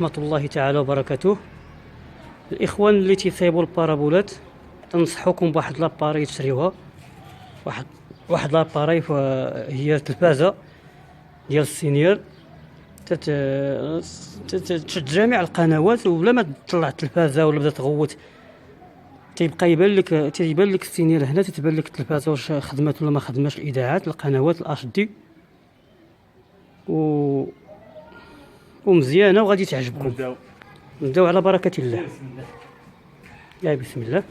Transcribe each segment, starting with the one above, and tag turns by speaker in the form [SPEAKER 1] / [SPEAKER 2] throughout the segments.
[SPEAKER 1] ورحمة الله تعالى وبركاته. الإخوان اللي تيصايبوا البارابولات تنصحوكم بواحد لاباري تشريوها. واحد لاباري هي تلفازة ديال السينيور تشد جميع القنوات، وبلا ما تطلع التلفازة ولا بدا تغوت تيبقى يبان لك السينيور هنا، تتبان لك التلفازة واش خدمات ولا ما خدماش، الإذاعات القنوات الأش دي ومزيانة وغادي تعجبكم. نبداو على بركة الله. يا بسم الله.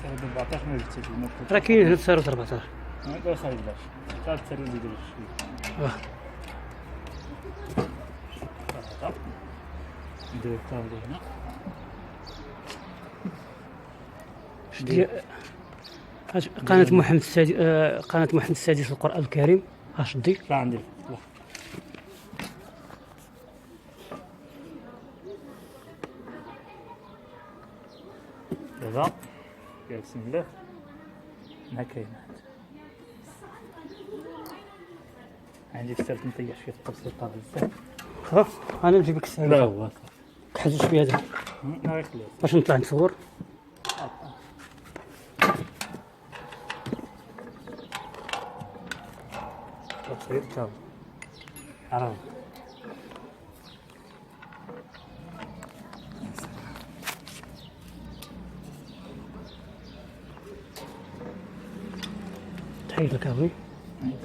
[SPEAKER 2] سالب 14 ما جبتش
[SPEAKER 1] راه كاين هنا تسارة 14.
[SPEAKER 2] لا خايب باش تعرف تسري لي ديال شويه ندير الطاوله هنا
[SPEAKER 1] قناة محمد السادس، قناة محمد السادس للقرآن الكريم. اش دي
[SPEAKER 2] لا عندي دابا يا بسم الله ما كاين عندي كثرت نطيح شويه التبسيطه بزاف.
[SPEAKER 1] ها انا نجيب لك الساعه.
[SPEAKER 2] لا هو
[SPEAKER 1] كحل شويه دابا
[SPEAKER 2] ما يخليك
[SPEAKER 1] باش نطلع نصور.
[SPEAKER 2] تصوير تاو عرب
[SPEAKER 1] تحيد لك اخوي.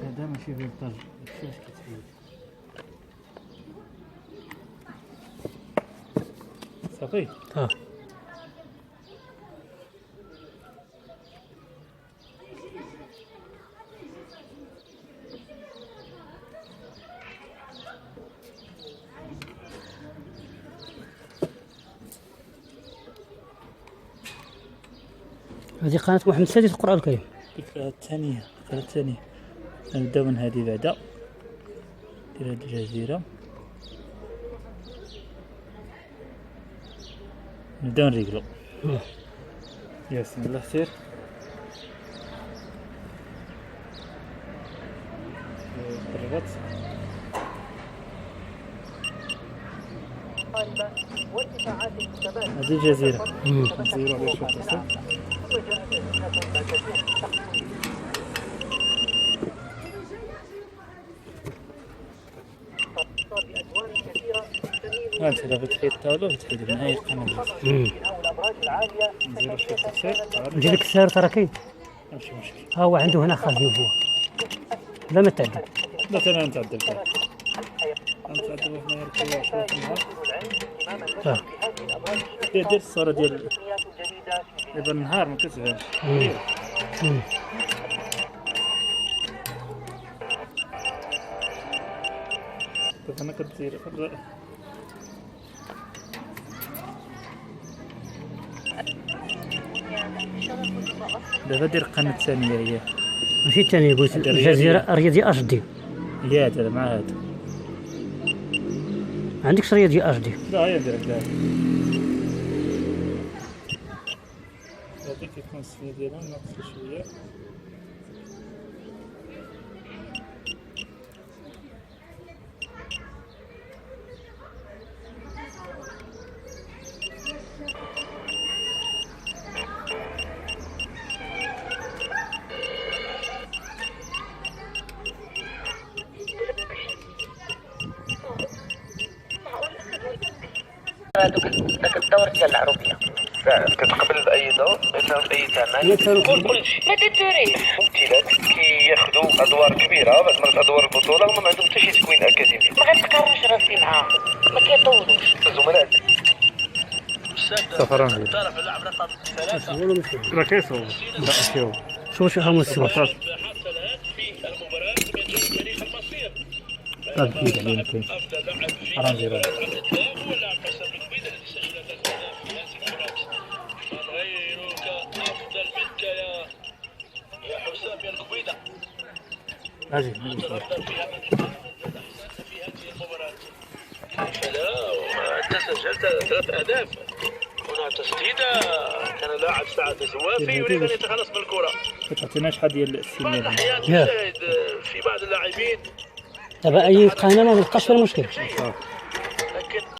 [SPEAKER 2] هذا ماشي في الطرج كيفاش كتحيد صافي.
[SPEAKER 1] ها هذه قناة محمد السادس للقرآن الكريم.
[SPEAKER 2] الفكرة الثانية نبداو من هذه بعدا ديال هاد الجزيرة، نبداو نريقلو. يا بسم الله سير. قربت هذه الجزيرة نزيرو على شوية بسيط. انت دابا تحيد الطاولة وتحيد من هاي القناة. نزيرو شوية بسيط.
[SPEAKER 1] نجي لك السير ترى كاين.
[SPEAKER 2] امشي
[SPEAKER 1] ها هو عنده هنا خازن هو. لا ما تعدل.
[SPEAKER 2] لا انا نتعدل فيها نتعدل هنا الكوع شوية النهار. دير الصورة ديال دابا النهار ما كتبانش. دابا انا كدير دابا دير القناة الثانية هي
[SPEAKER 1] ماشي الثاني قلت الجزيرة الرياضي اش دي.
[SPEAKER 2] هي هذا مع هذا.
[SPEAKER 1] ما عندكش رياضي اش دي.
[SPEAKER 2] لا هي ندير هكذا. هذيك كيكون السنة ديالها ناقص شوية.
[SPEAKER 3] لك الدور ديال العروبيه كتقبل باي دور مثلا باي ثمن
[SPEAKER 4] ما تتوريش
[SPEAKER 3] ممثلات كياخذوا ادوار كبيره بعد مرات ادوار البطوله وما عندهم حتى شي تكوين اكاديمي.
[SPEAKER 4] ما غنتقررش راسي معاهم ما كيطولوش
[SPEAKER 3] الزملاء
[SPEAKER 2] سفران راه كيصور
[SPEAKER 1] شوف شي حمص السباط.
[SPEAKER 2] اجي
[SPEAKER 5] انت سجلت 3 اهداف هنا تسديده كان لاعب سعد الزوافي يريد ان يتخلص من الكره.
[SPEAKER 2] ما تعطيناش شحال ديال السنين.
[SPEAKER 5] بعض الاحيان تشاهد في بعض اللاعبين
[SPEAKER 1] دابا اي قناه ما تلقاش فيها المشكل.